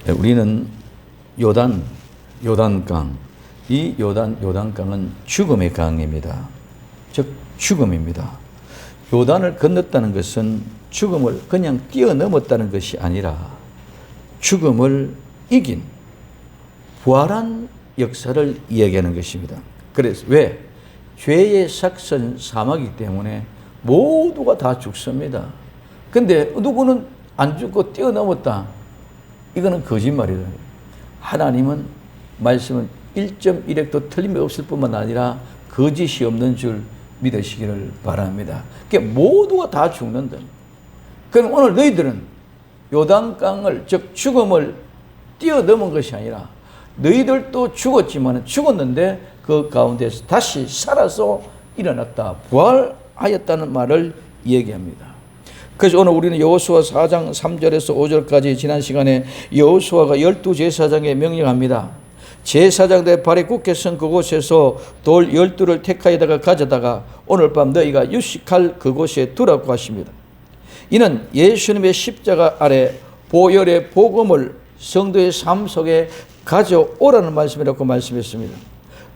우리는 요단강, 이 요단강은 죽음의 강입니다. 즉 죽음입니다. 요단을 건넜다는 것은 죽음을 그냥 뛰어넘었다는 것이 아니라 죽음을 이긴 부활한 역사를 이야기하는 것입니다. 그래서 왜? 죄의 삭선 사망이기 때문에 모두가 다 죽습니다. 근데 누구는 안 죽고 뛰어넘었다. 이거는 거짓말이다. 하나님은 말씀은 1.1획도 틀림이 없을 뿐만 아니라 거짓이 없는 줄 믿으시기를 바랍니다. 그러니까 모두가 다 죽는다. 그럼 오늘 너희들은 요단강을, 즉 죽음을 뛰어넘은 것이 아니라 너희들도 죽었는데 그 가운데서 다시 살아서 일어났다, 부활하였다는 말을 얘기합니다. 그래서 오늘 우리는 여호수아 4장 3절에서 5절까지 지난 시간에 여호수아가 12제사장에 명령합니다. 제사장들의 발에 굳게 선 그곳에서 돌 12를 택하여다가 가져다가 오늘 밤 너희가 유식할 그곳에 두라고 하십니다. 이는 예수님의 십자가 아래 보혈의 복음을 성도의 삶 속에 가져오라는 말씀이라고 말씀했습니다.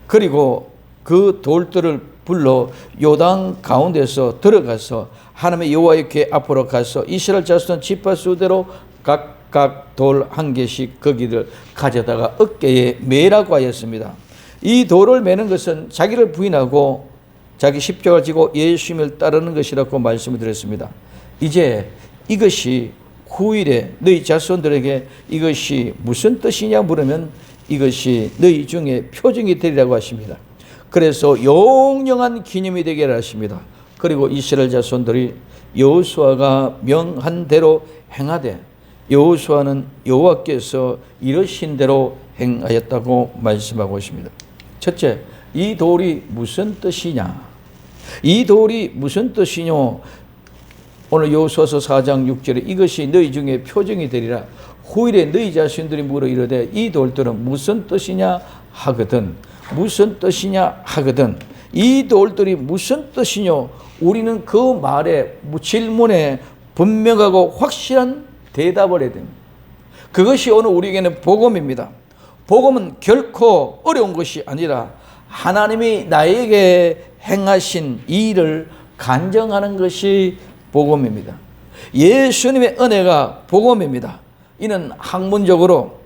그리고 그 돌들을 불러 요단 가운데서 들어가서 하나님의 여호와의 궤 앞으로 가서 이스라엘 자손 지파 수대로 각각 돌 한 개씩 거기를 가져다가 어깨에 매라고 하였습니다. 이 돌을 매는 것은 자기를 부인하고 자기 십자가를 지고 예수님을 따르는 것이라고 말씀을 드렸습니다. 이제 이것이 후일에 너희 자손들에게 이것이 무슨 뜻이냐 물으면 이것이 너희 중에 표징이 되리라고 하십니다. 그래서 영영한 기념이 되게 하십니다. 그리고 이스라엘 자손들이 여호수아가 명한 대로 행하되 여호수아는 여호와께서 이르신 대로 행하였다고 말씀하고 있습니다. 첫째, 이 돌이 무슨 뜻이냐? 이 돌이 무슨 뜻이뇨? 오늘 여호수아서 4장 6절에 이것이 너희 중에 표징이 되리라. 후일에 너희 자신들이 물어 이르되 이 돌들은 무슨 뜻이냐 하거든. 무슨 뜻이냐 하거든. 이 돌들이 무슨 뜻이뇨? 우리는 그 말에 질문에 분명하고 확실한 대답을 해야 됩니다. 그것이 오늘 우리에게는 복음입니다. 복음은 결코 어려운 것이 아니라 하나님이 나에게 행하신 일을 간증하는 것이 복음입니다. 예수님의 은혜가 복음입니다. 이는 학문적으로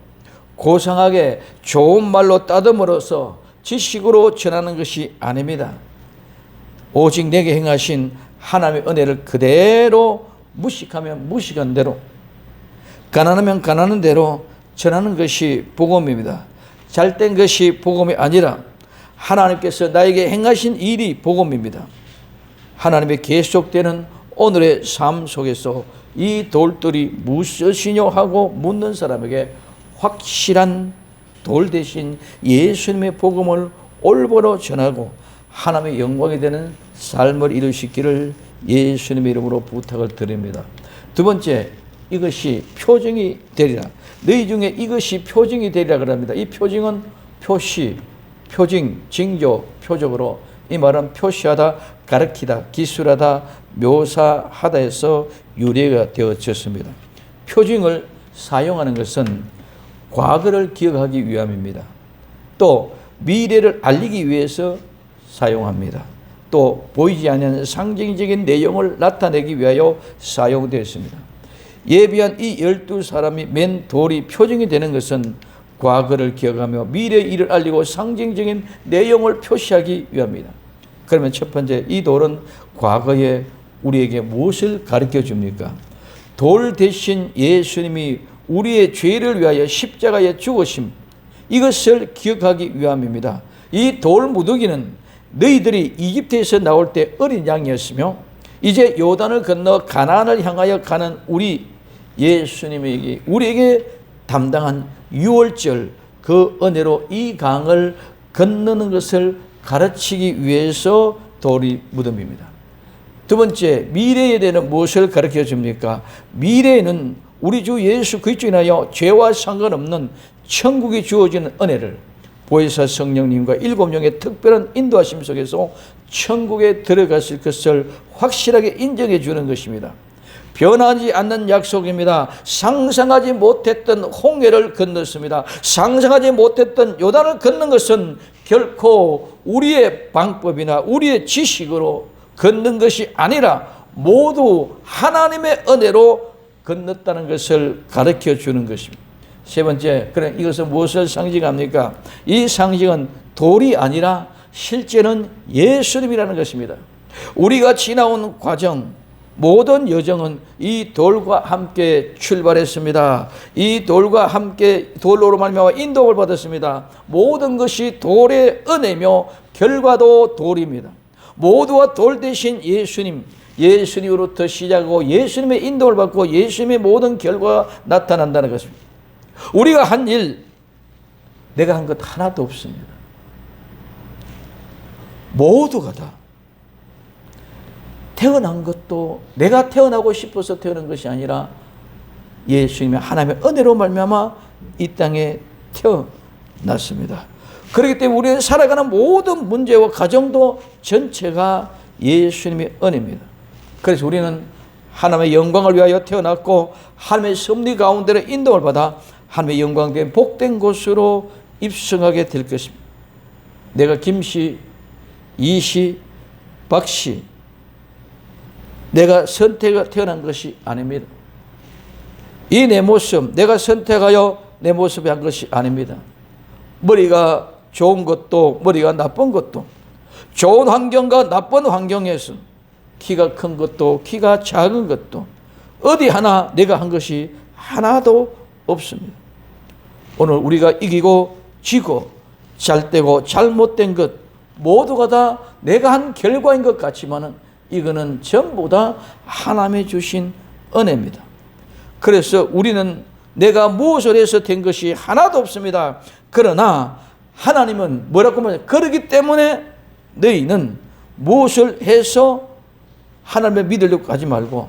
고상하게 좋은 말로 따듬으로써 지식으로 전하는 것이 아닙니다. 오직 내게 행하신 하나님의 은혜를 그대로 무식하면 무식한 대로, 가난하면 가난한 대로 전하는 것이 복음입니다. 잘된 것이 복음이 아니라 하나님께서 나에게 행하신 일이 복음입니다. 하나님의 계속되는 오늘의 삶 속에서 이 돌들이 무엇이뇨 하고 묻는 사람에게 확실한 돌 대신 예수님의 복음을 올바로 전하고 하나님의 영광이 되는 삶을 이루시기를 예수님의 이름으로 부탁을 드립니다. 두 번째, 이것이 표징이 되리라. 너희 중에 이것이 표징이 되리라 그럽니다. 이 표징은 표시, 표징, 징조, 표적으로 이 말은 표시하다, 가르치다, 기술하다, 묘사하다 해서 유래가 되어졌습니다. 표징을 사용하는 것은 과거를 기억하기 위함입니다. 또 미래를 알리기 위해서 사용합니다. 또 보이지 않는 상징적인 내용을 나타내기 위하여 사용되었습니다. 예비한 이 12사람이 맨 돌이 표징이 되는 것은 과거를 기억하며 미래의 일을 알리고 상징적인 내용을 표시하기 위함입니다. 그러면 첫 번째, 이 돌은 과거에 우리에게 무엇을 가르쳐 줍니까? 돌 대신 예수님이 우리의 죄를 위하여 십자가에 죽으심, 이것을 기억하기 위함입니다. 이 돌 무더기는 너희들이 이집트에서 나올 때 어린 양이었으며 이제 요단을 건너 가나안을 향하여 가는 우리 예수님에게 우리에게 담당한 유월절 그 은혜로 이 강을 건너는 것을 가르치기 위해서 돌이 무덤입니다. 두 번째, 미래에 대한 무엇을 가르쳐 줍니까? 미래에는 우리 주 예수 그리스도에 인하여 죄와 상관없는 천국이 주어지는 은혜를 보혜사 성령님과 7명의 특별한 인도하심 속에서 천국에 들어갔을 것을 확실하게 인정해 주는 것입니다. 변하지 않는 약속입니다. 상상하지 못했던 홍해를 건넜습니다. 상상하지 못했던 요단을 건넌 것은 결코 우리의 방법이나 우리의 지식으로 건넌 것이 아니라 모두 하나님의 은혜로 건넜다는 것을 가르쳐 주는 것입니다. 세 번째, 그래 이것은 무엇을 상징합니까? 이 상징은 돌이 아니라 실제는 예수님이라는 것입니다. 우리가 지나온 과정, 모든 여정은 이 돌과 함께 출발했습니다. 이 돌과 함께 돌로 말미암아 인도를 받았습니다. 모든 것이 돌의 은혜며 결과도 돌입니다. 모두가 돌 대신 예수님으로부터 시작하고 예수님의 인도를 받고 예수님의 모든 결과가 나타난다는 것입니다. 우리가 한 일, 내가 한 것 하나도 없습니다. 모두가 다 태어난 것도 내가 태어나고 싶어서 태어난 것이 아니라 예수님의 하나님의 은혜로 말미암아 이 땅에 태어났습니다. 그렇기 때문에 우리는 살아가는 모든 문제와 가정도 전체가 예수님의 은혜입니다. 그래서 우리는 하나님의 영광을 위하여 태어났고 하나님의 섭리 가운데로 인도를 받아 하나님의 영광된 복된 곳으로 입성하게 될 것입니다. 내가 김씨, 이씨, 박씨, 내가 선택해 태어난 것이 아닙니다. 이 내 모습, 내가 선택하여 내 모습에 한 것이 아닙니다. 머리가 좋은 것도 머리가 나쁜 것도, 좋은 환경과 나쁜 환경에서 키가 큰 것도 키가 작은 것도 어디 하나 내가 한 것이 하나도 없습니다. 오늘 우리가 이기고 지고 잘되고 잘못된 것 모두가 다 내가 한 결과인 것 같지만은 이거는 전부 다 하나님이 주신 은혜입니다. 그래서 우리는 내가 무엇을 해서 된 것이 하나도 없습니다. 그러나 하나님은 뭐라고 말해요? 그렇기 때문에 너희는 무엇을 해서 하나님을 믿으려고 하지 말고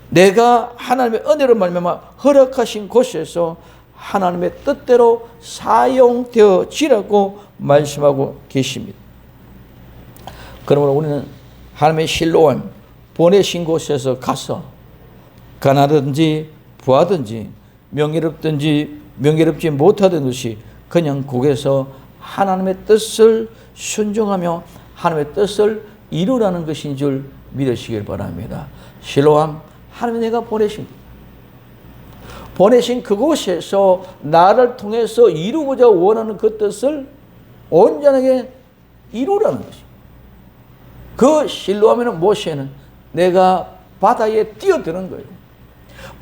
내가 하나님의 은혜로 말미암아 허락하신 곳에서 하나님의 뜻대로 사용되어지라고 말씀하고 계십니다. 그러므로 우리는 하나님의 실로암 보내신 곳에서 가서 가난하든지 부하든지 명예롭든지 명예롭지 못하던 것이 그냥 거기서 하나님의 뜻을 순종하며 하나님의 뜻을 이루라는 것인 줄 믿으시길 바랍니다. 실로암 하나님이 내가 보내신 그곳에서 나를 통해서 이루고자 원하는 그 뜻을 온전하게 이루라는 것입니다. 그 실로암에는 모세는 내가 바다에 뛰어드는 거예요.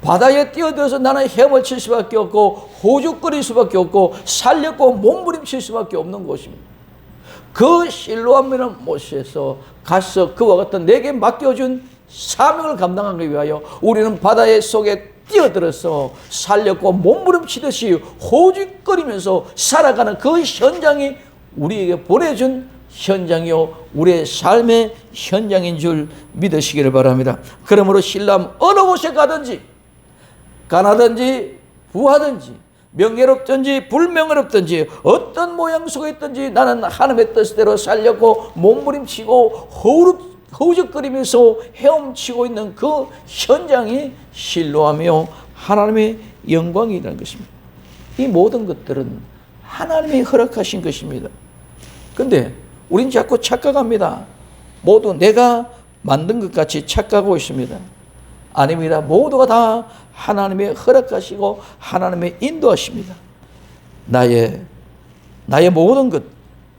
바다에 뛰어들어서 나는 헤엄칠 수밖에 없고 호죽거릴 수밖에 없고 살렸고 몸부림칠 수밖에 없는 곳입니다. 그 실로암에는 모세에서 가서 그와 같은 내게 맡겨준 사명을 감당하기 위하여 우리는 바다의 속에 뛰어들어서 살렸고 몸부림치듯이 호죽거리면서 살아가는 그 현장이 우리에게 보내준 현장이요 우리의 삶의 현장인 줄 믿으시기를 바랍니다. 그러므로 실로암 어느 곳에 가든지 가나든지 부하든지 명예롭든지 불명예롭든지 어떤 모양 속에 있든지 나는 하나님의 뜻대로 살렸고 몸부림치고 허우적거리면서 헤엄치고 있는 그 현장이 실로암이요 하나님의 영광이라는 것입니다. 이 모든 것들은 하나님이 허락하신 것입니다. 그런데 우린 자꾸 착각합니다. 모두 내가 만든 것 같이 착각하고 있습니다. 아닙니다. 모두가 다 하나님의 허락하시고 하나님의 인도하십니다. 나의 모든 것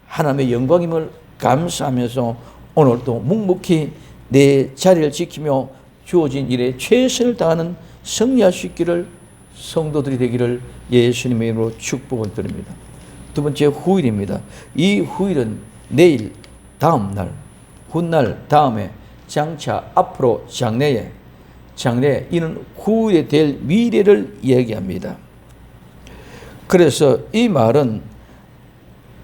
하나님의 영광임을 감사하면서 오늘도 묵묵히 내 자리를 지키며 주어진 일에 최선을 다하는 승리할 수 있기를 성도들이 되기를 예수님의 이름으로 축복을 드립니다. 두 번째 후일입니다. 이 후일은 내일, 다음 날, 훗날, 다음에, 장차, 앞으로, 장래에 이는 후일에 될 미래를 이야기합니다. 그래서 이 말은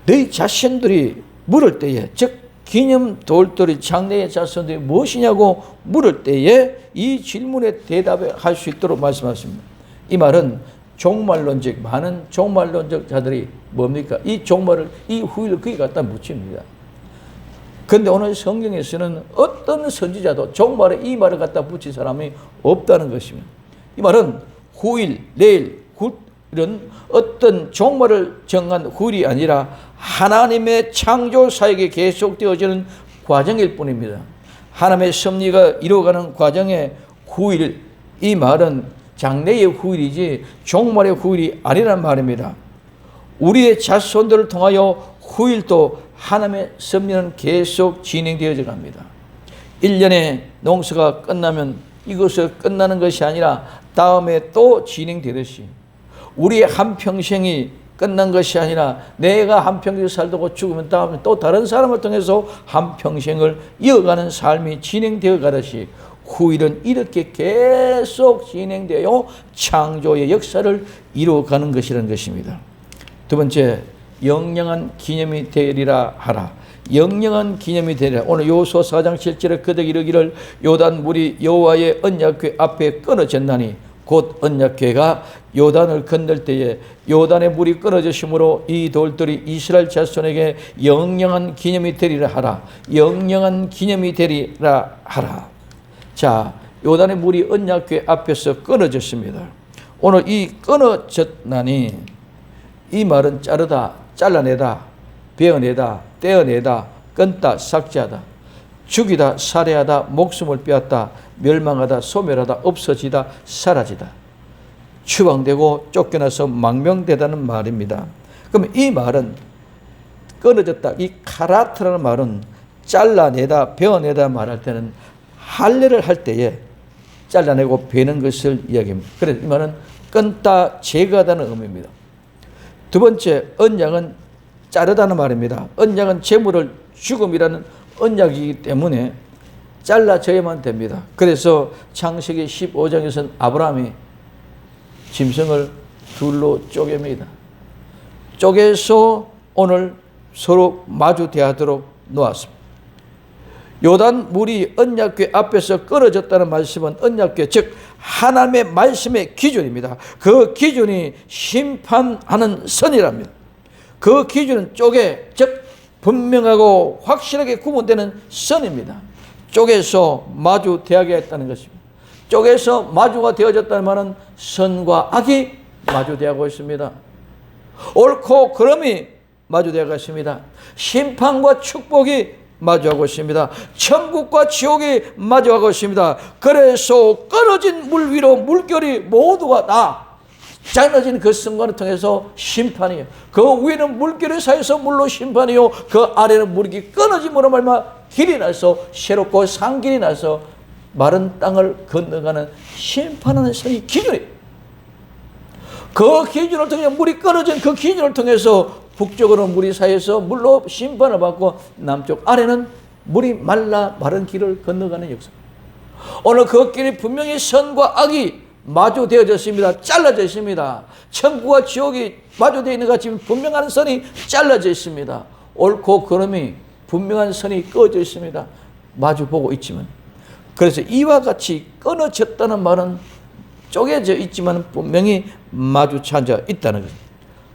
너희 자신들이 물을 때에 즉 기념 돌들이 장래의 자손들이 무엇이냐고 물을 때에 이 질문에 대답할 수 있도록 말씀하십니다. 이 말은 종말론적 많은 종말론적 자들이 뭡니까? 이 종말을 이 후일을 거기 갖다 묻힙니다. 그런데 오늘 성경에서는 어떤 선지자도 종말에 이 말을 갖다 붙인 사람이 없다는 것입니다. 이 말은 후일, 내일, 이런 어떤 종말을 정한 후일이 아니라 하나님의 창조 사역이 계속되어지는 과정일 뿐입니다. 하나님의 섭리가 이루어가는 과정의 후일, 이 말은 장래의 후일이지 종말의 후일이 아니란 말입니다. 우리의 자손들을 통하여 후일도 하나님의 섭리는 계속 진행되어져 갑니다. 1년의 농사가 끝나면 이것을 끝나는 것이 아니라 다음에 또 진행되듯이 우리의 한평생이 끝난 것이 아니라 내가 한평생 살다고 죽으면 다음에 또 다른 사람을 통해서 한평생을 이어가는 삶이 진행되어 가듯이 후일은 이렇게 계속 진행되어 창조의 역사를 이루어가는 것이라는 것입니다. 두 번째, 영영한 기념이 되리라 하라. 영영한 기념이 되리라. 오늘 여호수아 4장 7절에 그들이 이르기를 요단 물이 여호와의 언약궤 앞에 끊어졌나니 곧 언약궤가 요단을 건널 때에 요단의 물이 끊어졌으므로 이 돌들이 이스라엘 자손에게 영영한 기념이 되리라 하라. 영영한 기념이 되리라 하라. 자, 요단의 물이 언약궤 앞에서 끊어졌습니다. 오늘 이 끊어졌나니 이 말은 자르다, 잘라내다, 베어내다, 떼어내다, 끊다, 삭제하다, 죽이다, 살해하다, 목숨을 빼앗다, 멸망하다, 소멸하다, 없어지다, 사라지다, 추방되고 쫓겨나서 망명되다는 말입니다. 그럼 이 말은 끊어졌다, 이 카라트라는 말은 잘라내다, 베어내다 말할 때는 할례를 할 때에 잘라내고 베는 것을 이야기합니다. 그래서 이 말은 끊다, 제거하다는 의미입니다. 두 번째, 언약은 자르다는 말입니다. 언약은 재물을 죽음이라는 언약이기 때문에 잘라져야만 됩니다. 그래서 창세기 15장에서는 아브라함이 짐승을 둘로 쪼갭니다. 쪼개서 오늘 서로 마주 대하도록 놓았습니다. 요단 물이 언약궤 앞에서 끊어졌다는 말씀은 언약궤, 즉 하나님의 말씀의 기준입니다. 그 기준이 심판하는 선이랍니다. 그 기준은 쪼개, 즉 분명하고 확실하게 구분되는 선입니다. 쪼개서 마주 대하게 했다는 것입니다. 쪼개서 마주가 되어졌다는 말은 선과 악이 마주대하고 있습니다. 옳고 그름이 마주대하고 있습니다. 심판과 축복이 마주하고 있습니다. 천국과 지옥이 마주하고 있습니다. 그래서 끊어진 물 위로 물결이 모두가 다 잘라진 그 순간을 통해서 심판이에요. 그 위는 물결이 쌓여서 물로 심판이요, 그 아래는 물이 끊어짐으로 말미암아 길이 나서 새롭고 상길이 나서 마른 땅을 건너가는 심판하는 선이 기준이에요. 그 기준을 통해 물이 끊어진 그 기준을 통해서 북쪽으로 물이 쌓여서 물로 심판을 받고 남쪽 아래는 물이 말라 마른 길을 건너가는 역사. 오늘 그 길이 분명히 선과 악이 마주되어졌습니다. 잘라져 있습니다. 천국과 지옥이 마주되어 있는 것 같이 분명한 선이 잘라져 있습니다. 옳고 그름이 분명한 선이 꺼져 있습니다. 마주보고 있지만, 그래서 이와 같이 끊어졌다는 말은 쪼개져 있지만 분명히 마주쳐 앉아 있다는 것입니다.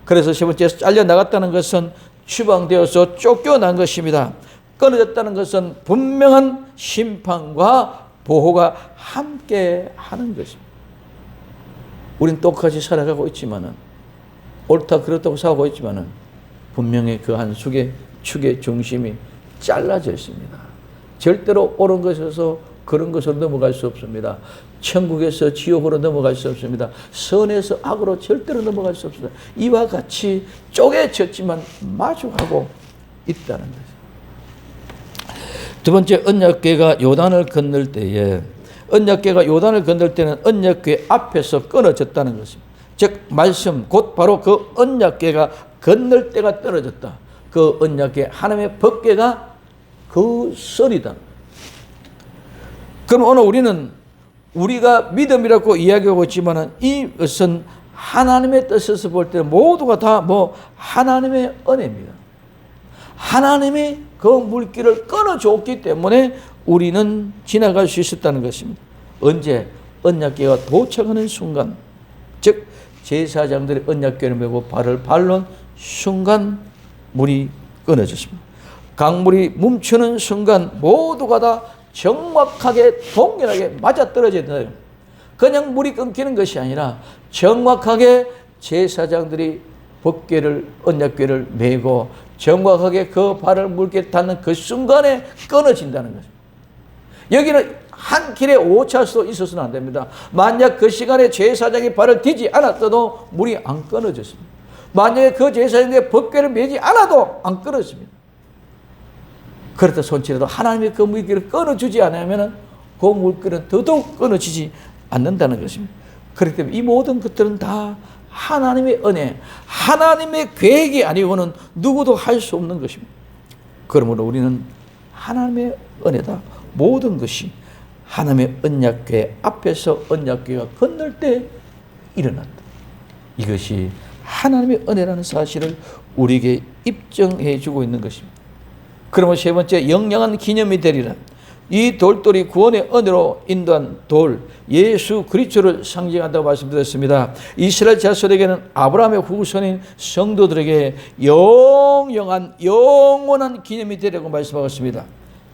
그래서 세 번째, 잘려나갔다는 것은 추방되어서 쫓겨난 것입니다. 끊어졌다는 것은 분명한 심판과 보호가 함께 하는 것입니다. 우린 똑같이 살아가고 있지만은, 옳다 그렇다고 살아가고 있지만은 분명히 그 한 축의 중심이 잘라져 있습니다. 절대로 옳은 것에서 그런 것으로 넘어갈 수 없습니다. 천국에서 지옥으로 넘어갈 수 없습니다. 선에서 악으로 절대로 넘어갈 수 없습니다. 이와 같이 쪼개졌지만 마주하고 있다는 거죠. 두 번째, 언약궤가 요단을 건널 때에, 언약궤가 요단을 건널 때는 언약궤 앞에서 끊어졌다는 것입니다. 즉 말씀, 곧 바로 그 언약궤가 건널 때가 떨어졌다. 그 언약궤, 하나님의 법궤가 그 설이다. 그럼 오늘 우리는 우리가 믿음이라고 이야기하고 있지만 이것은 하나님의 뜻에서 볼 때 모두가 다 하나님의 은혜입니다. 하나님이 그 물길을 끊어줬기 때문에 우리는 지나갈 수 있었다는 것입니다. 언제? 언약궤가 도착하는 순간, 즉 제사장들이 언약궤를 메고 발을 밟는 순간 물이 끊어졌습니다. 강물이 멈추는 순간 모두가 다 정확하게 동일하게 맞아떨어져야 된다. 그냥 물이 끊기는 것이 아니라 정확하게 제사장들이 법궤를, 언약궤를 메고 정확하게 그 발을 물게 닿는 그 순간에 끊어진다는 거죠. 여기는 한 길에 오차수도 있어서는 안 됩니다. 만약 그 시간에 제사장이 발을 디지 않았어도 물이 안 끊어졌습니다. 만약에 그 제사장이 법궤를 메지 않아도 안 끊어집니다. 그렇다 손치라도 하나님이 그 물길을 끊어주지 않으면 그 물길은 더더욱 끊어지지 않는다는 것입니다. 그렇기 때문에 이 모든 것들은 다 하나님의 은혜, 하나님의 계획이 아니고는 누구도 할 수 없는 것입니다. 그러므로 우리는 하나님의 은혜다. 모든 것이 하나님의 언약궤 앞에서 언약궤가 건널 때 일어난다. 이것이 하나님의 은혜라는 사실을 우리에게 입증해 주고 있는 것입니다. 그러면 세 번째, 영영한 기념이 되리라. 이 돌돌이 구원의 은혜로 인도한 돌, 예수 그리스도를 상징한다고 말씀드렸습니다. 이스라엘 자손에게는 아브라함의 후손인 성도들에게 영영한 영원한 기념이 되리라고 말씀하셨습니다.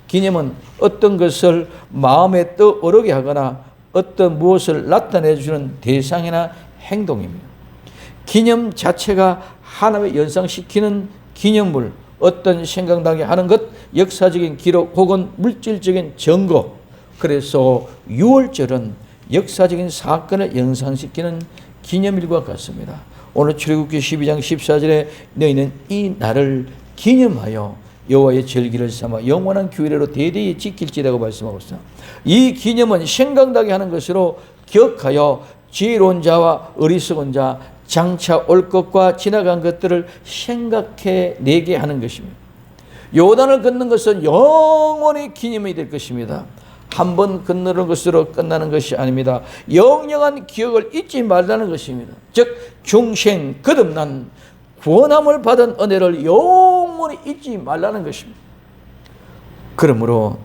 기념은 어떤 것을 마음에 떠오르게 하거나 어떤 무엇을 나타내 주는 대상이나 행동입니다. 기념 자체가 하나님의 연상시키는 기념물, 어떤 생각나게 하는 것, 역사적인 기록 혹은 물질적인 증거. 그래서 6월절은 역사적인 사건을 연상시키는 기념일과 같습니다. 오늘 출애굽기 12장 14절에 너희는 이 날을 기념하여 여호와의 절기를 삼아 영원한 규례로 대대히 지킬지라고 말씀하고 있습니다. 이 기념은 생각나게 하는 것으로 기억하여 지혜로운 자와 어리석은 자, 장차 올 것과 지나간 것들을 생각해 내게 하는 것입니다. 요단을 건넌 것은 영원히 기념이 될 것입니다. 한 번 건너는 것으로 끝나는 것이 아닙니다. 영영한 기억을 잊지 말라는 것입니다. 즉 중생 거듭난 구원함을 받은 은혜를 영원히 잊지 말라는 것입니다. 그러므로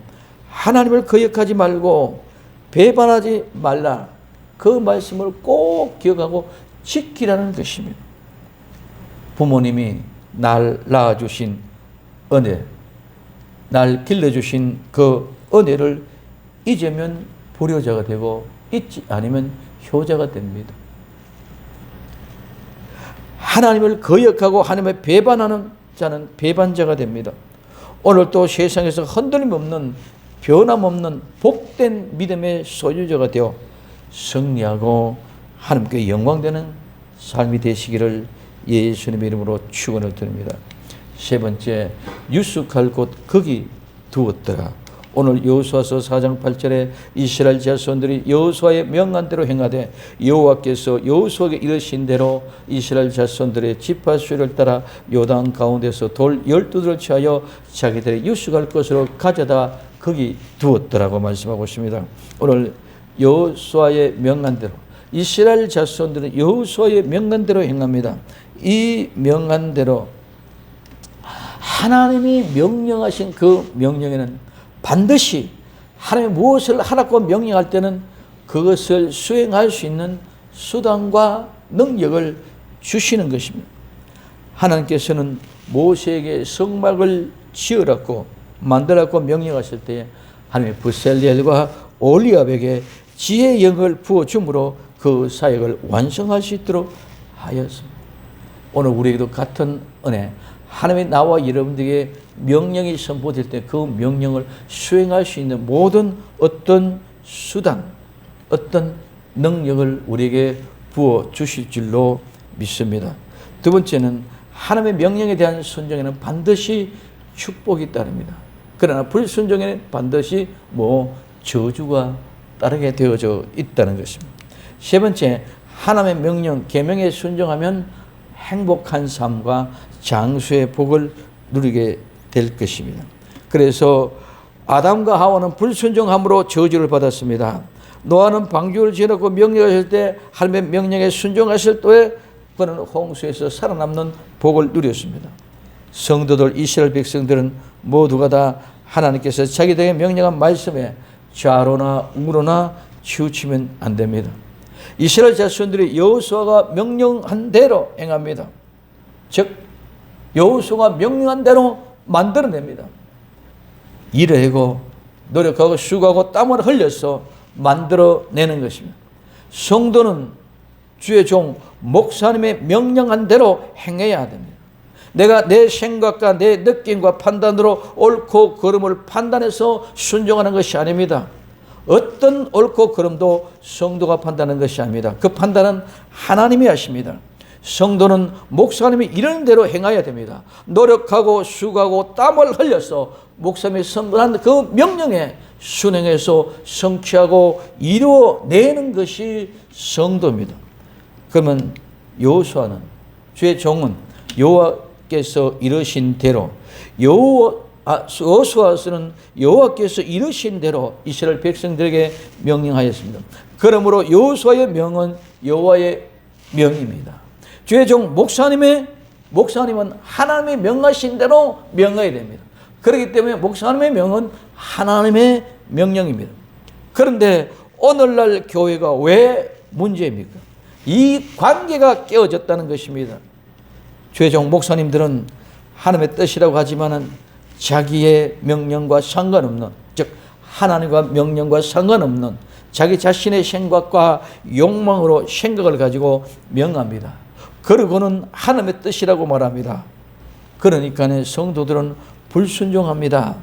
하나님을 거역하지 말고 배반하지 말라. 그 말씀을 꼭 기억하고 지키라는 것입니다. 부모님이 날 낳아주신 은혜, 날 길러주신 그 은혜를 잊으면 불효자가 되고 잊지 않으면 효자가 됩니다. 하나님을 거역하고 하나님을 배반하는 자는 배반자가 됩니다. 오늘 또 세상에서 흔들림 없는 변함없는 복된 믿음의 소유자가 되어 승리하고 하나님께 영광되는 삶이 되시기를 예수님의 이름으로 축원을 드립니다. 세 번째, 유숙할 곳 거기 두었더라. 오늘 여호수아서 4장 8절에 이스라엘 자손들이 여호수아의 명한대로 행하되 여호와께서 여호수아에게 이르신 대로 이스라엘 자손들의 지파 수를 따라 요단 가운데서 돌 12돌을 취하여 자기들의 유숙할 것으로 가져다 거기 두었더라고 말씀하고 있습니다. 오늘 여호수아의 명한대로 이스라엘 자손들은 여호수아의 명한대로 행합니다. 이 명한대로 하나님이 명령하신 그 명령에는 반드시 하나님이 무엇을 하라고 명령할 때는 그것을 수행할 수 있는 수단과 능력을 주시는 것입니다. 하나님께서는 모세에게 성막을 지으라고 만들라고 명령하실 때에 하나님의 부셀리엘과 올리압에게 지혜의 영을 부어줌으로 그 사역을 완성할 수 있도록 하였습니다. 오늘 우리에게도 같은 은혜, 하나님의 나와 여러분들에게 명령이 선포될 때 그 명령을 수행할 수 있는 모든 어떤 수단, 어떤 능력을 우리에게 부어 주실 줄로 믿습니다. 두 번째는 하나님의 명령에 대한 순종에는 반드시 축복이 따릅니다. 그러나 불순종에는 반드시 저주가 따르게 되어져 있다는 것입니다. 세 번째, 하나님의 명령, 계명에 순종하면 행복한 삶과 장수의 복을 누리게 될 것입니다. 그래서 아담과 하와는 불순종함으로 저주를 받았습니다. 노아는 방주를 지어놓고 명령하실 때 하나님의 명령에 순종하실 때에 그는 홍수에서 살아남는 복을 누렸습니다. 성도들, 이스라엘 백성들은 모두가 다 하나님께서 자기들에게 명령한 말씀에 좌로나 우로나 치우치면 안 됩니다. 이스라엘 자손들이 여호수아가 명령한 대로 행합니다. 즉 여호수아가 명령한 대로 만들어냅니다. 일을 하고 노력하고 수고하고 땀을 흘려서 만들어내는 것입니다. 성도는 주의 종 목사님의 명령한 대로 행해야 됩니다. 내가 내 생각과 내 느낌과 판단으로 옳고 그름을 판단해서 순종하는 것이 아닙니다. 어떤 옳고 그름도 성도가 판단하는 것이 아닙니다. 그 판단은 하나님이 하십니다. 성도는 목사님이 이런 대로 행해야 됩니다. 노력하고 수고하고 땀을 흘려서 목사님이 선언한 그 명령에 순행해서 성취하고 이루어내는 것이 성도입니다. 그러면 여호수아는, 주의 종은 여호와께서 이르신 대로, 여호수아서는 여호와께서 이르신 대로 이스라엘 백성들에게 명령하였습니다. 그러므로 여호수아의 명은 여호와의 명입니다. 주의 종 목사님은 하나님의 명하신 대로 명해야 됩니다. 그렇기 때문에 목사님의 명은 하나님의 명령입니다. 그런데 오늘날 교회가 왜 문제입니까? 이 관계가 깨어졌다는 것입니다. 주의 종 목사님들은 하나님의 뜻이라고 하지만은 자기의 명령과 상관없는, 즉 하나님과 명령과 상관없는 자기 자신의 생각과 욕망으로 생각을 가지고 명합니다. 그러고는 하나님의 뜻이라고 말합니다. 그러니까 성도들은 불순종합니다.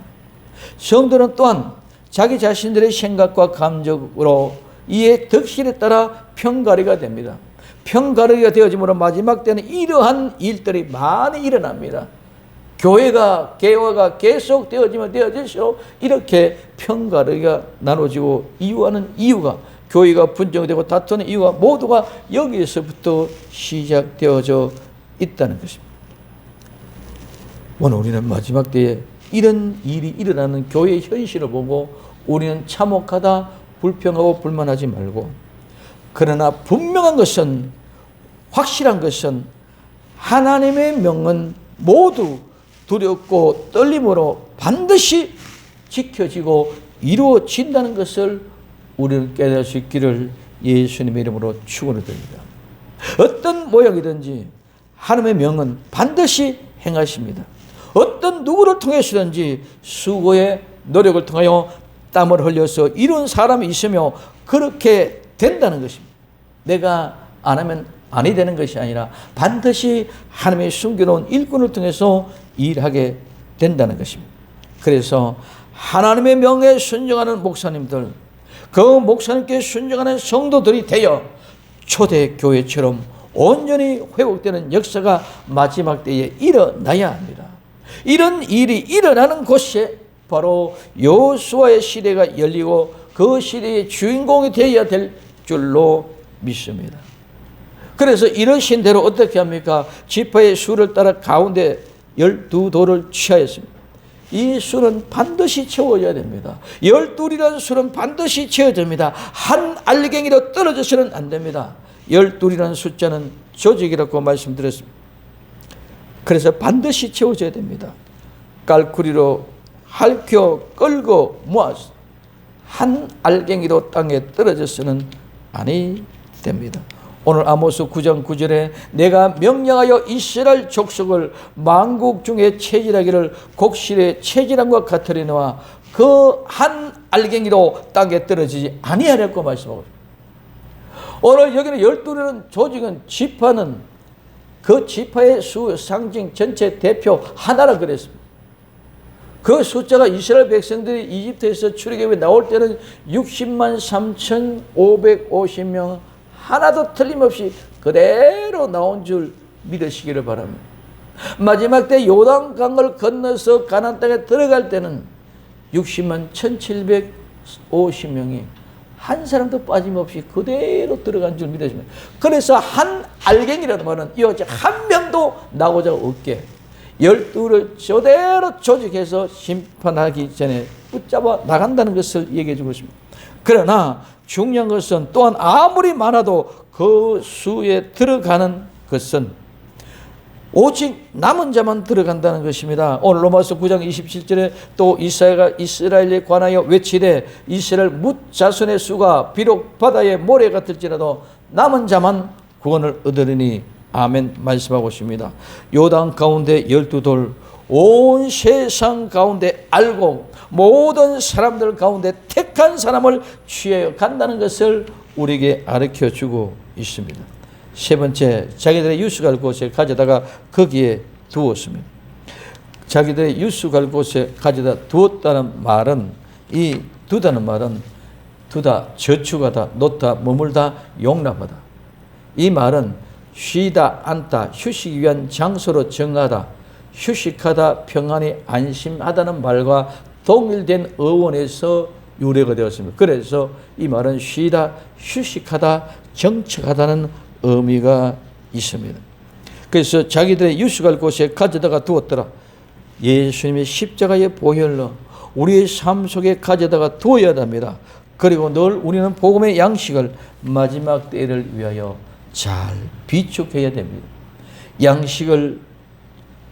성도는 또한 자기 자신들의 생각과 감정으로 이에 덕실에 따라 편가르기가 됩니다. 편가르기가 되어짐으로 마지막 때는 이러한 일들이 많이 일어납니다. 개화가 계속 되어질수록 이렇게 편가르기가 나눠지고 이유가 교회가 분쟁되고 다투는 이유가 모두가 여기에서부터 시작되어져 있다는 것입니다. 오늘 우리는 마지막 때에 이런 일이 일어나는 교회의 현실을 보고 우리는 참혹하다, 불평하고 불만하지 말고, 그러나 분명한 것은, 확실한 것은 하나님의 명은 모두 두렵고 떨림으로 반드시 지켜지고 이루어진다는 것을 우리는 깨달을 수 있기를 예수님의 이름으로 축원을 드립니다. 어떤 모양이든지 하나님의 명은 반드시 행하십니다. 어떤 누구를 통해서든지 수고의 노력을 통하여 땀을 흘려서 이룬 사람이 있으며 그렇게 된다는 것입니다. 내가 안 하면 아니 되는 것이 아니라 반드시 하나님의 숨겨놓은 일꾼을 통해서 일하게 된다는 것입니다. 그래서 하나님의 명에 순종하는 목사님들, 그 목사님께 순종하는 성도들이 되어 초대교회처럼 온전히 회복되는 역사가 마지막 때에 일어나야 합니다. 이런 일이 일어나는 곳에 바로 여호수아의 시대가 열리고 그 시대의 주인공이 되어야 될 줄로 믿습니다. 그래서 이러신 대로 어떻게 합니까? 지파의 수를 따라 가운데 12돌을 취하였습니다. 이 수는 반드시 채워져야 됩니다. 12이라는 수는 반드시 채워집니다. 한 알갱이로 떨어져서는 안 됩니다. 12이라는 숫자는 조직이라고 말씀드렸습니다. 그래서 반드시 채워져야 됩니다. 깔꾸리로 핥혀 끌고 모아서 한 알갱이로 땅에 떨어져서는 아니 됩니다. 오늘 아모스 9장 9절에 내가 명령하여 이스라엘 족속을 만국 중에 체질하기를 곡실에 체질함과 같으리노라. 그 한 알갱이로 땅에 떨어지지 아니하려고 말씀하고 있습니다. 오늘 여기는 12라는 조직은 지파는 그 지파의 수 상징 전체 대표 하나라 그랬습니다. 그 숫자가 이스라엘 백성들이 이집트에서 출애굽에 나올 때는 60만 3,550명 하나도 틀림없이 그대로 나온 줄 믿으시기를 바랍니다. 마지막 때 요단강을 건너서 가나안 땅에 들어갈 때는 60만 1,750명이 한 사람도 빠짐없이 그대로 들어간 줄 믿으십니다. 그래서 한 알갱이라는 말은 이와 같이 한 명도 나오자 없게 12를 저대로 조직해서 심판하기 전에 붙잡아 나간다는 것을 얘기해 주고 있습니다. 그러나 중요한 것은 또한 아무리 많아도 그 수에 들어가는 것은 오직 남은 자만 들어간다는 것입니다. 오늘 로마서 9장 27절에 또 이사야가 이스라엘에 관하여 외치되 이스라엘 뭇 자손의 수가 비록 바다의 모래 같을지라도 남은 자만 구원을 얻으리니 아멘 말씀하고 있습니다. 요단 가운데 12돌 온 세상 가운데 알고 모든 사람들 가운데 택한 사람을 취하여 간다는 것을 우리에게 가르쳐주고 있습니다. 세 번째, 자기들의 유숙할 곳에 가져다가 거기에 두었습니다. 자기들의 유숙할 곳에 가져다 두었다는 말은, 이 두다는 말은 두다, 저축하다, 놓다, 머물다, 용납하다. 이 말은 쉬다, 앉다, 휴식이 위한 장소로 정하다, 휴식하다, 평안히 안심하다는 말과 동일된 어원에서 유래가 되었습니다. 그래서 이 말은 쉬다, 휴식하다, 정착하다는 의미가 있습니다. 그래서 자기들의 유숙할 곳에 가져다가 두었더라. 예수님의 십자가의 보혈로 우리의 삶 속에 가져다가 두어야 합니다. 그리고 늘 우리는 복음의 양식을 마지막 때를 위하여 잘 비축해야 됩니다. 양식을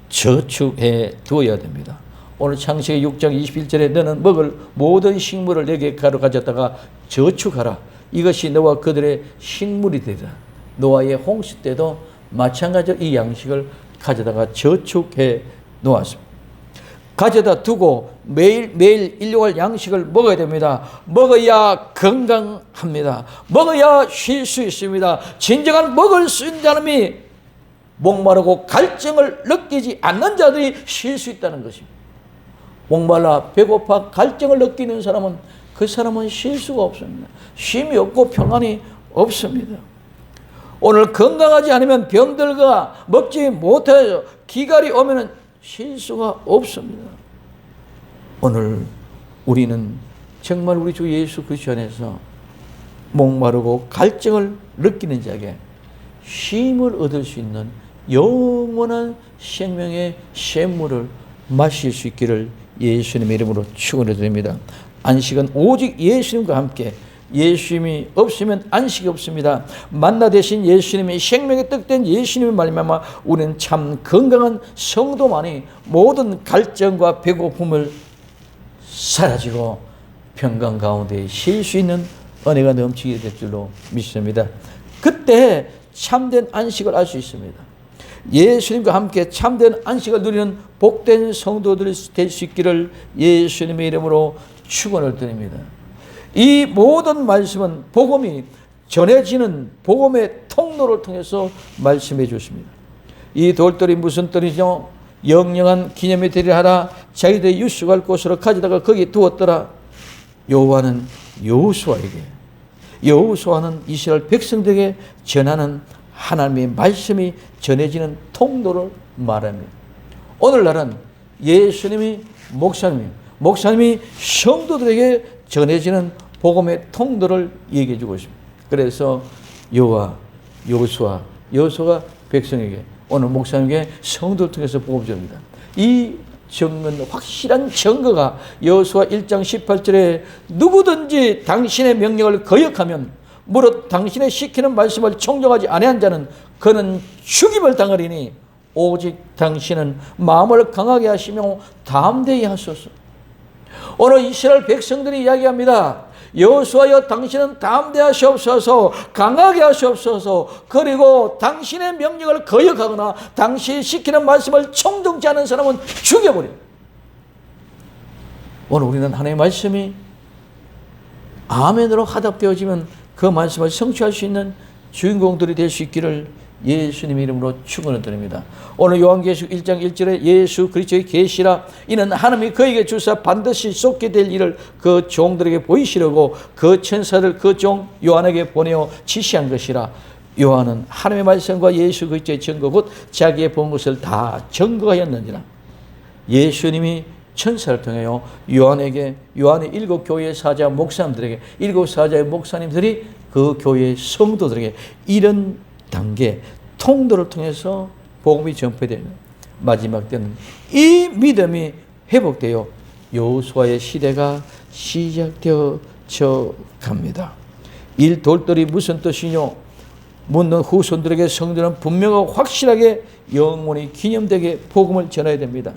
저축해 두어야 됩니다. 오늘 창세기 6장 21절에 너는 먹을 모든 식물을 내게 가져다가 저축하라. 이것이 너와 그들의 식물이 되리라. 노아의 홍수 때도 마찬가지로 이 양식을 가져다가 저축해 놓았습니다. 가져다 두고 매일 일용할 양식을 먹어야 됩니다. 먹어야 건강합니다. 먹어야 쉴 수 있습니다. 진정한 먹을 수 있는 사람이 목마르고 갈증을 느끼지 않는 자들이 쉴 수 있다는 것입니다. 목말라 배고파 갈증을 느끼는 사람은 그 사람은 쉴 수가 없습니다. 쉼이 없고 평안이 없습니다. 오늘 건강하지 않으면 병들과 먹지 못해서 기갈이 오면 쉴 수가 없습니다. 오늘 우리는 정말 우리 주 예수 그리스도 안에서 목마르고 갈증을 느끼는 자에게 쉼을 얻을 수 있는 영원한 생명의 샘물을 마실 수 있기를 예수님의 이름으로 축원해 드립니다. 안식은 오직 예수님과 함께, 예수님이 없으면 안식이 없습니다. 만나 되신 예수님이 생명의 떡된 예수님의 말미암아 우리는 참 건강한 성도만이 모든 갈증과 배고픔을 사라지고 평강 가운데 쉴 수 있는 은혜가 넘치게 될 줄로 믿습니다. 그때 참된 안식을 알 수 있습니다. 예수님과 함께 참된 안식을 누리는 복된 성도들이 될 수 있기를 예수님의 이름으로 축원을 드립니다. 이 모든 말씀은 복음이 전해지는 복음의 통로를 통해서 말씀해 주십니다. 이 돌돌이 무슨 돌이죠? 영영한 기념의 대리를 하라. 자기들의 유숙할 곳으로 가져다가 거기 두었더라. 여호와는 여호수아에게, 여호수아는 이스라엘 백성들에게 전하는 하나님의 말씀이 전해지는 통로를 말합니다. 오늘날은 예수님이 목사님이 성도들에게 전해지는 복음의 통로를 얘기해 주고 있습니다. 그래서 여호수아가 백성에게, 오늘 목사님에게 성도를 통해서 복음을 전합니다. 이 증거는 확실한 증거가 여호수아 1장 18절에 누구든지 당신의 명령을 거역하면 무릇 당신의 시키는 말씀을 청종하지 아니한 자는 그는 죽임을 당하리니 오직 당신은 마음을 강하게 하시며 담대히 하소서. 오늘 이스라엘 백성들이 이야기합니다. 여호수아여, 당신은 담대하시옵소서, 강하게 하시옵소서. 그리고 당신의 명령을 거역하거나 당신이 시키는 말씀을 청종치 않은 사람은 죽여버려. 오늘 우리는 하나님의 말씀이 아멘으로 화답되어지면 그 말씀을 성취할 수 있는 주인공들이 될 수 있기를 예수님의 이름으로 축원을 드립니다. 오늘 요한계시록 1장 1절에 예수 그리스도의 계시라. 이는 하나님이 그에게 주사 반드시 쏟게 될 일을 그 종들에게 보이시려고 그 천사를 그 종 요한에게 보내어 지시한 것이라. 요한은 하나님의 말씀과 예수 그리스도의 증거 곧 자기의 본 것을 다 증거하였느니라. 예수님이 천사를 통하여 요한의 7 교회의 사자 목사님들에게, 7 사자의 목사님들이 그 교회의 성도들에게 이런 단계 통도를 통해서 복음이 전파되는 마지막 때는 이 믿음이 회복되어 여호수아의 시대가 시작되어 갑니다. 이 돌돌이 무슨 뜻이뇨? 묻는 후손들에게 성도는 분명하고 확실하게 영원히 기념되게 복음을 전해야 됩니다.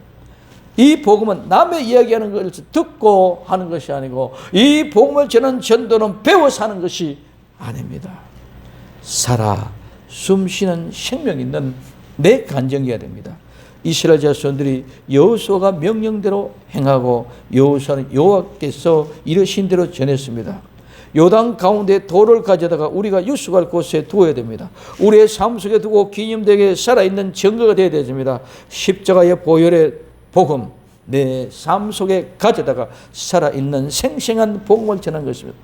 이 복음은 남의 이야기하는 것을 듣고 하는 것이 아니고, 이 복음을 전하는 전도는 배워서 하는 것이 아닙니다. 살아 숨쉬는 생명 있는 내 간증이어야 됩니다. 이스라엘 자손들이 여호수아가 명령대로 행하고 여호수아는 여호와께서 이르신 대로 전했습니다. 요단 가운데 돌을 가져다가 우리가 유숙할 곳에 두어야 됩니다. 우리의 삶 속에 두고 기념되게 살아있는 증거가 되어야 됩니다. 십자가의 보혈의 복음, 내 삶 속에 가져다가 살아있는 생생한 복음을 전한 것입니다.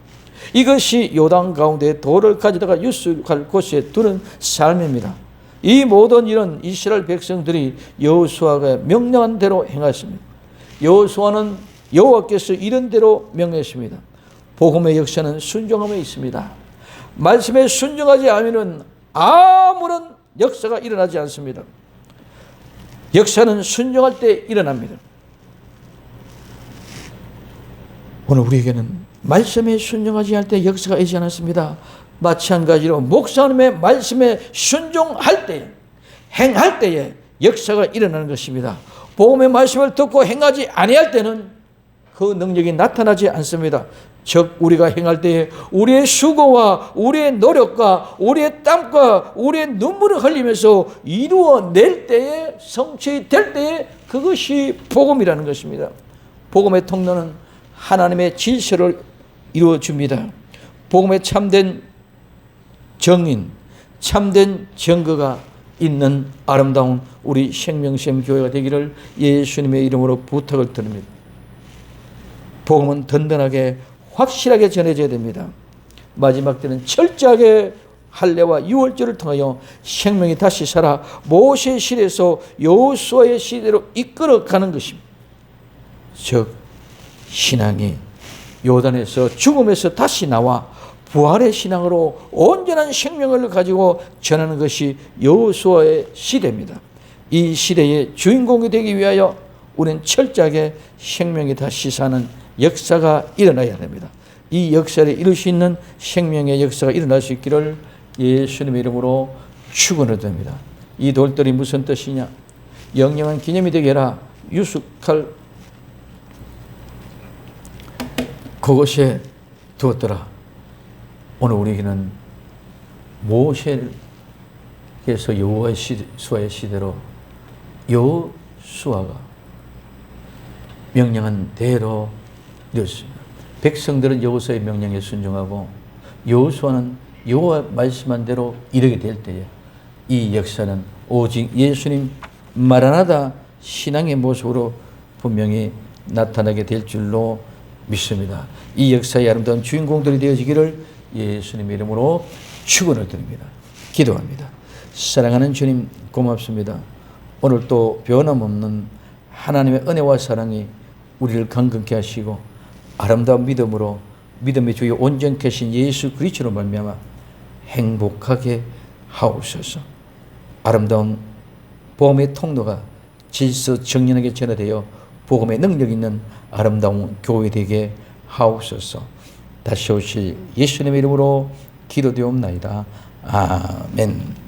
이것이 요단 가운데 돌을 가져다가 유숙할 곳에 두는 삶입니다. 이 모든 일은 이스라엘 백성들이 여호수아가 명령한 대로 행했습니다. 여호수아는 여호와께서 이런 대로 명했습니다. 복음의 역사는 순종함에 있습니다. 말씀에 순종하지 않으면 아무런 역사가 일어나지 않습니다. 역사는 순종할 때 일어납니다. 오늘 우리에게는 말씀에 순종하지 않을 때 역사가 있지 않았습니다. 마찬가지로 목사님의 말씀에 순종할 때, 행할 때에 역사가 일어나는 것입니다. 복음의 말씀을 듣고 행하지 아니할 때는 그 능력이 나타나지 않습니다. 즉 우리가 행할 때에 우리의 수고와 우리의 노력과 우리의 땀과 우리의 눈물을 흘리면서 이루어낼 때에, 성취될 때에 그것이 복음이라는 것입니다. 복음의 통로는 하나님의 질서를 이루어줍니다. 복음의 참된 정인, 참된 증거가 있는 아름다운 우리 생명샘 교회가 되기를 예수님의 이름으로 부탁을 드립니다. 복음은 든든하게 확실하게 전해져야 됩니다. 마지막 때는 철저하게 할례와 유월절을 통하여 생명이 다시 살아 모세의 시대에서 여호수아의 시대로 이끌어가는 것입니다. 즉 신앙이 요단에서 죽음에서 다시 나와 부활의 신앙으로 온전한 생명을 가지고 전하는 것이 여호수아의 시대입니다. 이 시대의 주인공이 되기 위하여 우리는 철저하게 생명이 다시 사는 역사가 일어나야 됩니다. 이 역사를 이룰 수 있는 생명의 역사가 일어날 수 있기를 예수님의 이름으로 축원을 드립니다. 이 돌들이 무슨 뜻이냐? 영영한 기념이 되게 해라. 유숙할 그곳에 두었더라. 오늘 우리에게는 모세께서 여호수아의 시대로 여호수아가 명령한 대로 이었습니다. 백성들은 여호수아의 명령에 순종하고 여호수아는 여호와 말씀한 대로 이르게 될 때에 이 역사는 오직 예수님 마라나다 신앙의 모습으로 분명히 나타나게 될 줄로 믿습니다. 이 역사의 아름다운 주인공들이 되어지기를 예수님의 이름으로 축원을 드립니다. 기도합니다. 사랑하는 주님 고맙습니다. 오늘 또 변함없는 하나님의 은혜와 사랑이 우리를 강건케 하시고 아름다운 믿음으로 믿음의 주의 온전케 하신 예수 그리스도로 말미암아 행복하게 하옵소서. 아름다운 복음의 통로가 질서 정연하게 전해되어 복음의 능력 있는 아름다운 교회 되게 하옵소서. 다시 오실 예수님의 이름으로 기도되옵나이다. 아멘.